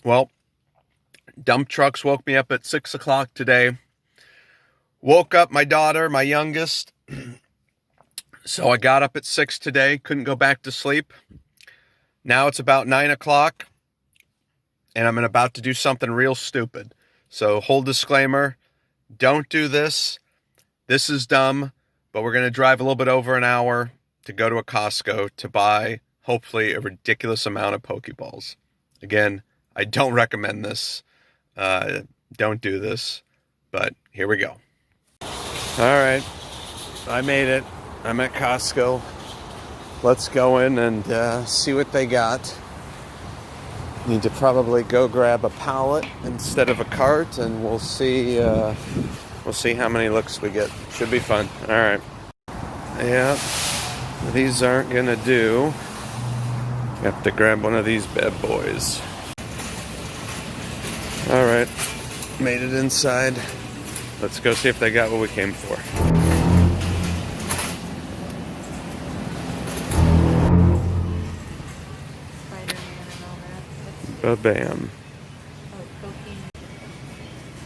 Well, dump trucks woke me up at 6 o'clock today. Woke up my daughter, my youngest. So I got up at 6 today, couldn't go back to sleep. Now it's about 9 o'clock, and I'm about to do something real stupid. So, whole disclaimer, don't do this. This is dumb, but we're going to drive a little bit over an hour to go to a Costco to buy, hopefully, a ridiculous amount of Pokeballs. Again, I don't recommend this. Don't do this, but here we go. All right, I made it. I'm at Costco. Let's go in and see what they got. Need to probably go grab a pallet instead of a cart, and we'll see how many looks we get. Should be fun. All right. Yeah, these aren't gonna do. Have to grab one of these bad boys. All right, made it inside. Let's go see if they got what we came for. Ba-bam.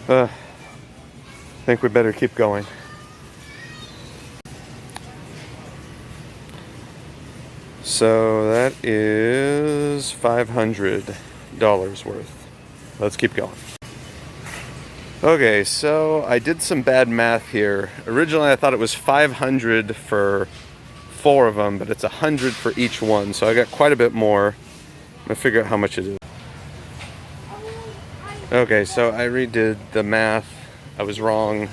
I think we better keep going. So that is $500 worth. Let's keep going. Okay, so I did some bad math here. Originally I thought it was 500 for 4 of them, but it's 100 for each one. So I got quite a bit more. I'm gonna figure out how much it is. Okay, so I redid the math. I was wrong.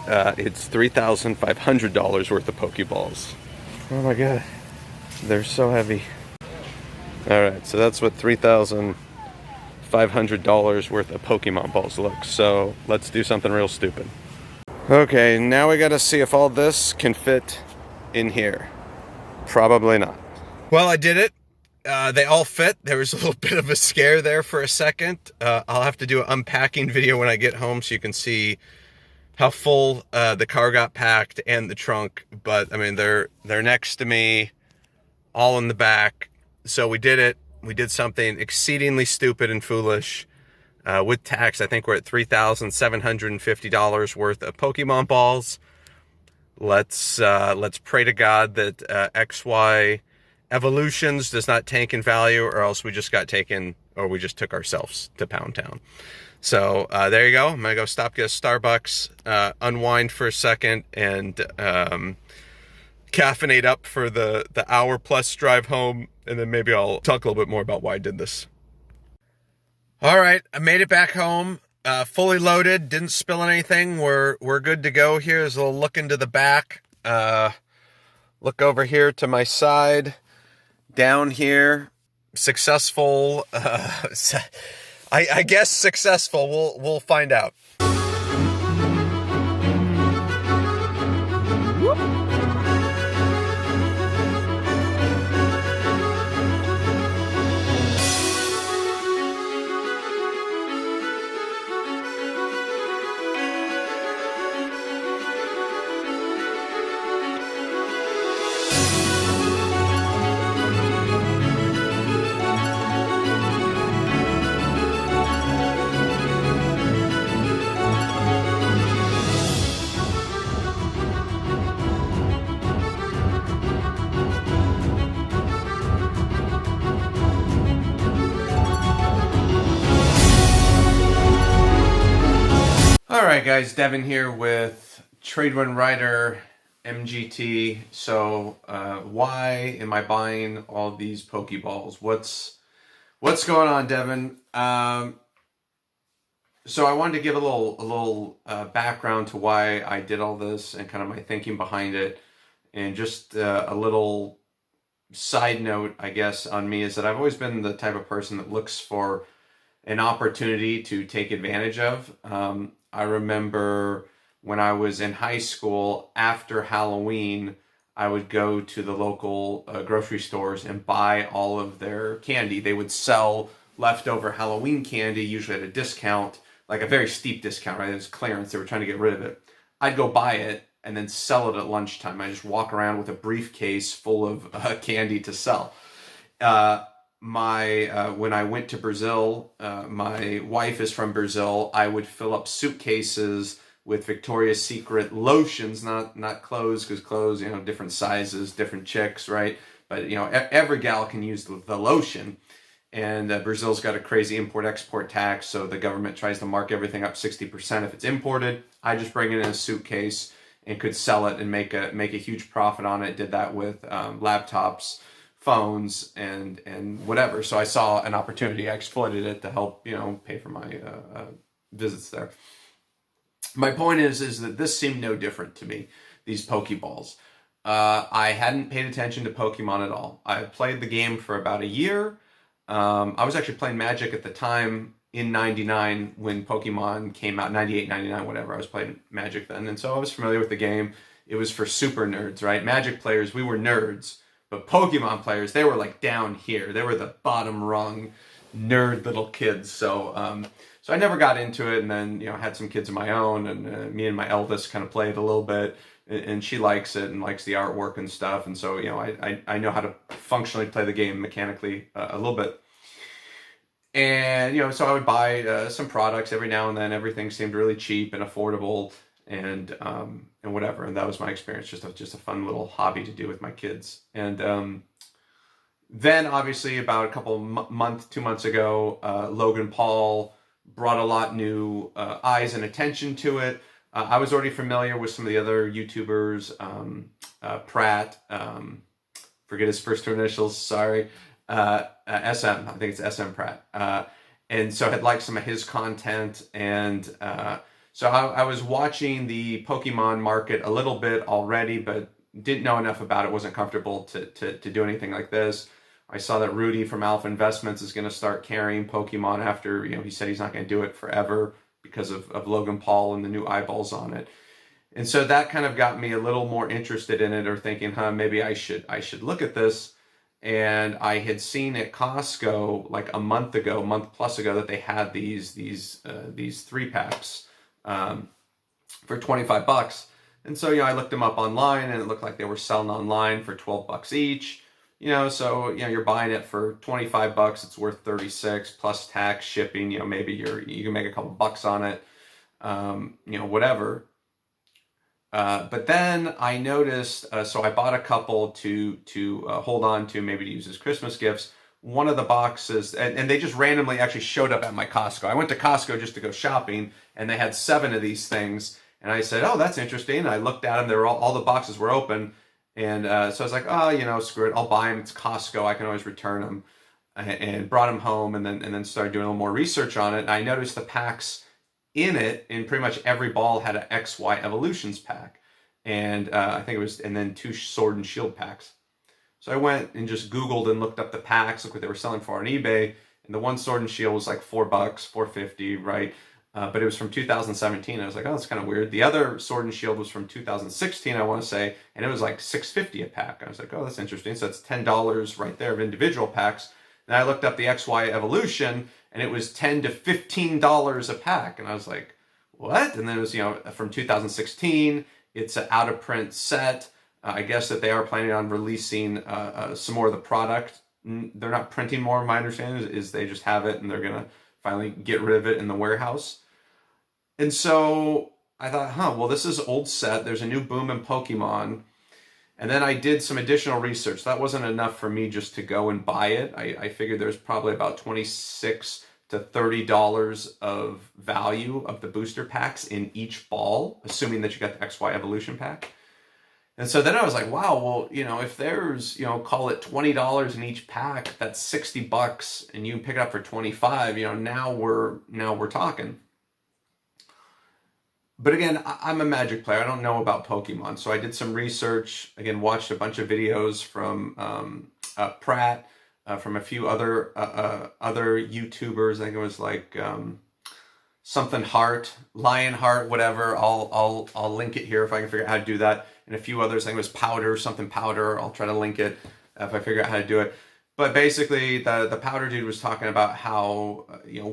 It's $3,500 worth of Pokeballs. Oh my god, they're so heavy. Alright, so that's what $3,500 worth of Pokemon balls look. So let's do something real stupid. Okay, now we gotta see if all this can fit in here. Probably not. Well, I did it. They all fit. There was a little bit of a scare there for a second. I'll have to do an unpacking video when I get home so you can see how full the car got packed and the trunk. But I mean, they're next to me, all in the back. So we did it. We did something exceedingly stupid and foolish. With tax, I think we're at $3,750 worth of Pokemon balls. Let's pray to God that XY Evolutions does not tank in value, or else we just got taken, or we just took ourselves to Pound Town. So there you go. I'm gonna go stop, get a Starbucks, unwind for a second, and caffeinate up for the hour plus drive home, and then maybe I'll talk a little bit more about why I did this. All right, I made it back home, fully loaded, didn't spill anything. We're good to go here. There's a little look into the back. Look over here to my side. Down here, successful. I guess successful. We'll find out. Alright guys, Devin here with Trade One Rider MGT. So why am I buying all these Pokeballs? What's going on, Devin? So I wanted to give a little background to why I did all this and kind of my thinking behind it, and just a little side note, I guess, on me is that I've always been the type of person that looks for an opportunity to take advantage of. I remember when I was in high school, after Halloween, I would go to the local grocery stores and buy all of their candy. They would sell leftover Halloween candy, usually at a discount, like a very steep discount, right? It was clearance. They were trying to get rid of it. I'd go buy it and then sell it at lunchtime. I just walk around with a briefcase full of candy to sell. when I went to Brazil, my wife is from Brazil. I would fill up suitcases with Victoria's Secret lotions, not clothes, because clothes, different sizes, different chicks, right? But every gal can use the lotion. And Brazil's got a crazy import-export tax, so the government tries to mark everything up 60% if it's imported. I just bring it in a suitcase and could sell it and make a huge profit on it. Did that with laptops, phones, and whatever. So I saw an opportunity. I exploited it to help pay for my visits there. My point is that this seemed no different to me. These Pokeballs. I hadn't paid attention to Pokemon at all. I played the game for about a year. I was actually playing Magic at the time in 99 when Pokemon came out, 98, 99, whatever. I was playing Magic then. And so I was familiar with the game. It was for super nerds, right? Magic players, we were nerds. But Pokemon players, they were like down here. They were the bottom rung nerd little kids. So so I never got into it, and then had some kids of my own, and me and my eldest kind of played a little bit, and she likes it and likes the artwork and stuff, and so I know how to functionally play the game mechanically a little bit. And so I would buy some products every now and then. Everything seemed really cheap and affordable, and whatever. And that was my experience. Just a fun little hobby to do with my kids. And then obviously about a couple 2 months ago, Logan Paul brought a lot new eyes and attention to it. I was already familiar with some of the other YouTubers, Pratt, forget his first two initials, sorry, SM, I think it's SM Pratt. And so I had liked some of his content, and so I was watching the Pokemon market a little bit already, but didn't know enough about it, wasn't comfortable to do anything like this. I saw that Rudy from Alpha Investments is going to start carrying Pokemon after, he said he's not going to do it forever because of Logan Paul and the new eyeballs on it. And so that kind of got me a little more interested in it, or thinking, maybe I should look at this. And I had seen at Costco like a month plus ago, that they had these 3-packs for $25. And so I looked them up online, and it looked like they were selling online for $12 each. So you're buying it for $25, it's worth 36 plus tax, shipping. Maybe you can make a couple bucks on it, whatever. But then I noticed, so I bought a couple to hold on to, maybe to use as Christmas gifts. One of the boxes, and they just randomly actually showed up at my Costco. I went to Costco just to go shopping, and they had 7 of these things. And I said, oh, that's interesting. And I looked at them. They were all the boxes were open. And so I was like, oh, screw it. I'll buy them. It's Costco. I can always return them. And brought them home, and then started doing a little more research on it. And I noticed the packs in it, and pretty much every ball had an XY Evolutions pack. And I think it was, and then 2 Sword and Shield packs. So I went and just Googled and looked up the packs, look what they were selling for on eBay. And the one Sword and Shield was like $4, $4.50, right? But it was from 2017. I was like, oh, that's kind of weird. The other Sword and Shield was from 2016, I want to say, and it was like $6.50 a pack. I was like, oh, that's interesting. So that's $10 right there of individual packs. And I looked up the XY Evolution, and it was $10 to $15 a pack. And I was like, what? And then it was, from 2016. It's an out-of-print set. I guess that they are planning on releasing some more of the product. They're not printing more, my understanding is they just have it, and they're going to finally get rid of it in the warehouse. And so I thought, well, this is an old set. There's a new boom in Pokemon. And then I did some additional research. That wasn't enough for me just to go and buy it. I figured there's probably about $26 to $30 of value of the booster packs in each ball, assuming that you got the XY Evolution pack. And so then I was like, wow, well, if there's, call it $20 in each pack, that's $60, and you can pick it up for $25, now we're talking. But again, I'm a Magic player. I don't know about Pokemon. So I did some research, again, watched a bunch of videos from Pratt, from a few other YouTubers. I think it was like something Heart, Lionheart, whatever. I'll link it here if I can figure out how to do that. And a few others. I think it was Powder, something Powder. I'll try to link it if I figure out how to do it. But basically, the Powder dude was talking about how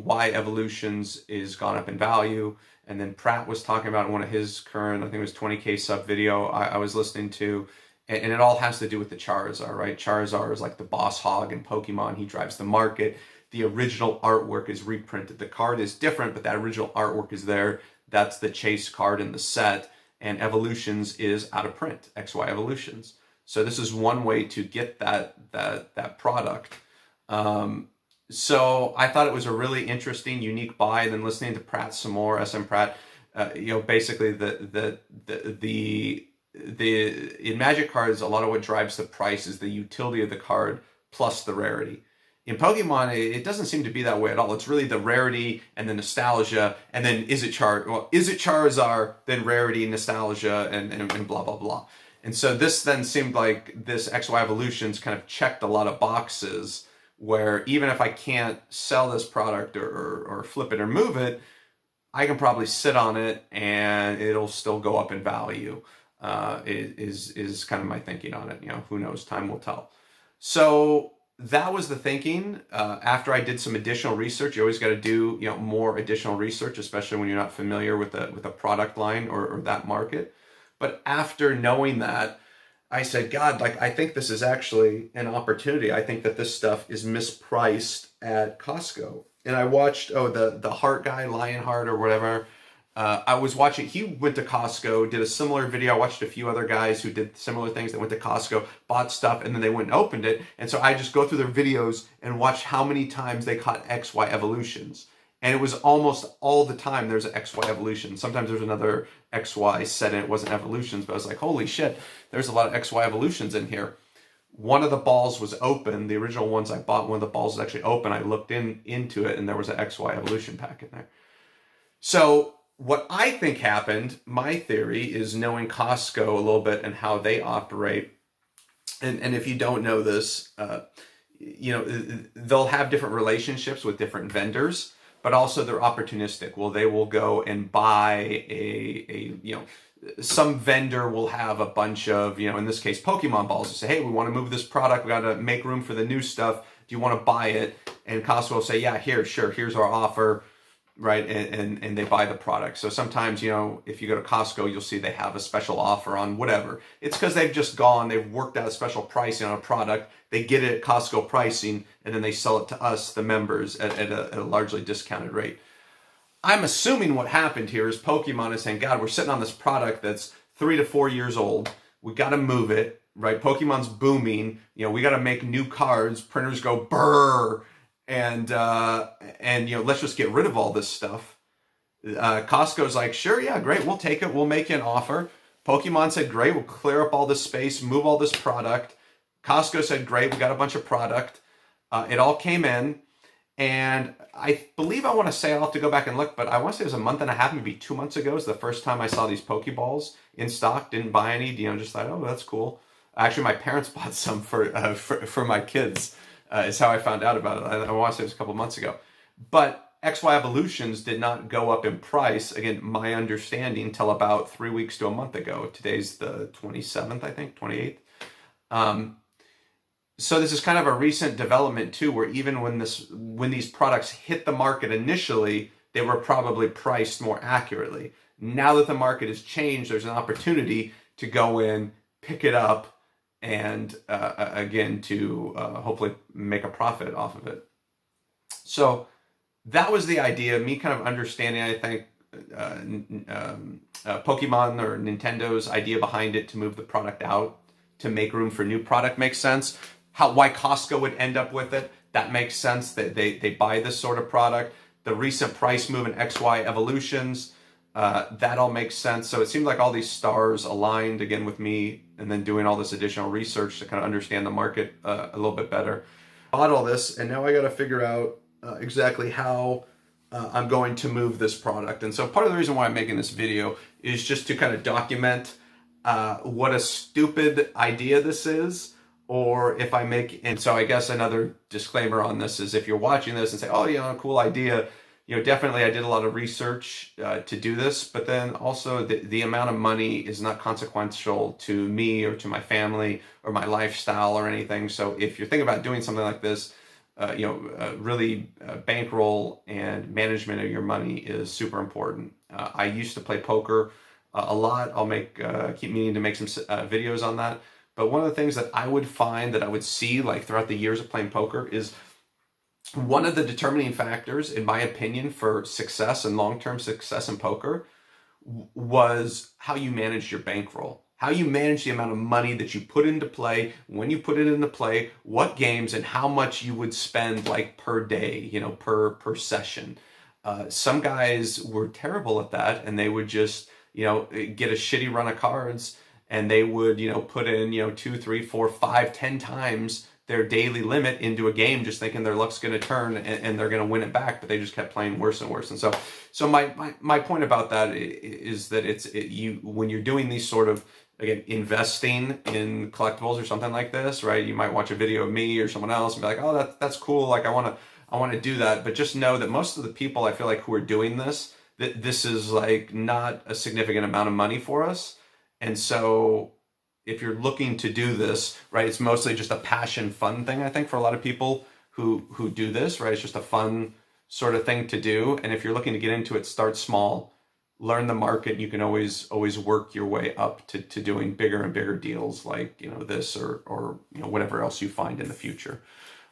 why Evolutions is gone up in value. And then Pratt was talking about one of his current, I think it was 20K sub video I was listening to. And it all has to do with the Charizard, right? Charizard is like the boss hog in Pokemon. He drives the market. The original artwork is reprinted. The card is different, but that original artwork is there. That's the chase card in the set. And Evolutions is out of print, XY Evolutions. So this is one way to get that product. So I thought it was a really interesting, unique buy. And then listening to Pratt some more, SM Pratt, basically in Magic cards, a lot of what drives the price is the utility of the card plus the rarity. In Pokemon, it doesn't seem to be that way at all. It's really the rarity and the nostalgia, and then is it Charizard, then rarity, nostalgia, and blah blah blah. And so this then seemed like this XY Evolutions kind of checked a lot of boxes where even if I can't sell this product or flip it or move it, I can probably sit on it and it'll still go up in value. Is kind of my thinking on it. Who knows? Time will tell. So that was the thinking. After I did some additional research, you always got to do more additional research, especially when you're not familiar with a product line or that market. But after knowing that, I said, God, I think this is actually an opportunity. I think that this stuff is mispriced at Costco. And I watched, the Heart guy, Lionheart or whatever. I was watching, he went to Costco, did a similar video. I watched a few other guys who did similar things that went to Costco, bought stuff, and then they went and opened it. And so I just go through their videos and watch how many times they caught XY Evolutions. And it was almost all the time there's an XY Evolution. Sometimes there's another XY set and it wasn't Evolutions, but I was like, holy shit, there's a lot of XY Evolutions in here. One of the balls was open. The original ones I bought, one of the balls was actually open. I looked into it and there was an XY Evolution pack in there. So what I think happened, my theory, is knowing Costco a little bit and how they operate. And if you don't know this, they'll have different relationships with different vendors, but also they're opportunistic. Well, they will go and buy some vendor will have a bunch of, in this case, Pokemon balls. They say, hey, we want to move this product. We got to make room for the new stuff. Do you want to buy it? And Costco will say, yeah, sure. Here's our offer, right? And they buy the product. So sometimes, if you go to Costco, you'll see they have a special offer on whatever. It's because they've worked out a special pricing on a product. They get it at Costco pricing, and then they sell it to us, the members, at a largely discounted rate. I'm assuming what happened here is Pokemon is saying, God, we're sitting on this product that's 3 to 4 years old. We got to move it, right? Pokemon's booming. We got to make new cards. Printers go brrr, and let's just get rid of all this stuff. Costco's like, sure, yeah, great, we'll take it. We'll make you an offer. Pokemon said, great, we'll clear up all this space, move all this product. Costco said, great, we got a bunch of product. It all came in. And I believe I want to say, I'll have to go back and look, but I want to say it was a month and a half, maybe 2 months ago is the first time I saw these Pokeballs in stock. Didn't buy any, just thought, oh, that's cool. Actually, my parents bought some for my kids. Is how I found out about it. I want to say it was a couple months ago. But XY Evolutions did not go up in price, again, my understanding, until about 3 weeks to a month ago. Today's the 27th, I think, 28th. So this is kind of a recent development too, where even when these products hit the market initially, they were probably priced more accurately. Now that the market has changed, there's an opportunity to go in, pick it up, and again to hopefully make a profit off of it. So that was the idea. Me kind of understanding, I think, Pokemon or Nintendo's idea behind it to move the product out to make room for new product makes sense. Why Costco would end up with it, that makes sense. That they buy this sort of product. The recent price move in XY Evolutions, that all makes sense. So it seemed like all these stars aligned again with me, and then doing all this additional research to kind of understand the market a little bit better. Bought all this, and now I got to figure out exactly how I'm going to move this product. And so part of the reason why I'm making this video is just to kind of document what a stupid idea this is. Or if I make, and so I guess another disclaimer on this is if you're watching this and say, oh, cool idea, definitely I did a lot of research to do this, but then also the amount of money is not consequential to me or to my family or my lifestyle or anything. So if you're thinking about doing something like this, really bankroll and management of your money is super important. I used to play poker a lot. I'll keep meaning to make some videos on that. But one of the things that I would find, that I would see like throughout the years of playing poker, is one of the determining factors, in my opinion, for success and long-term success in poker was how you managed your bankroll, how you manage the amount of money that you put into play, when you put it into play, what games, and how much you would spend like per day, you know, per session. Some guys were terrible at that, and they would just, you know, get a shitty run of cards, and they would, you know, put in, you know, 2, 3, 4, 5, 10 times their daily limit into a game, just thinking their luck's going to turn and they're going to win it back, but they just kept playing worse and worse. And so my point about that is that you, when you're doing these sort of, again, investing in collectibles or something like this, right? You might watch a video of me or someone else and be like, oh, that's cool. Like I want to do that. But just know that most of the people I feel like who are doing this, that this is like not a significant amount of money for us. And so if you're looking to do this, right, it's mostly just a passion, fun thing, I think, for a lot of people who do this, right? It's just a fun sort of thing to do. And if you're looking to get into it, start small, learn the market. You can always work your way up to doing bigger and bigger deals like, you know, this or you know, whatever else you find in the future.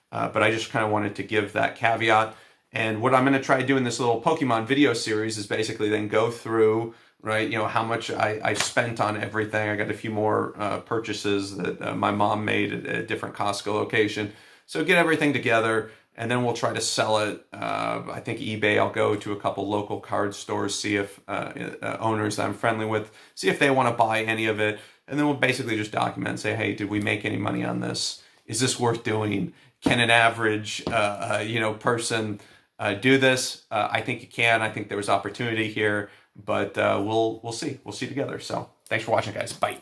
But I just kind of wanted to give that caveat. And what I'm going to try to do in this little Pokemon video series is basically then go through, right, you know, how much I spent on everything. I got a few more purchases that my mom made at a different Costco location. So get everything together, and then we'll try to sell it. I think eBay, I'll go to a couple local card stores, see if owners that I'm friendly with, see if they want to buy any of it. And then we'll basically just document and say, hey, did we make any money on this? Is this worth doing? Can an average you know, person do this? I think you can. I think there was opportunity here, but we'll see. We'll see together. So thanks for watching, guys. Bye.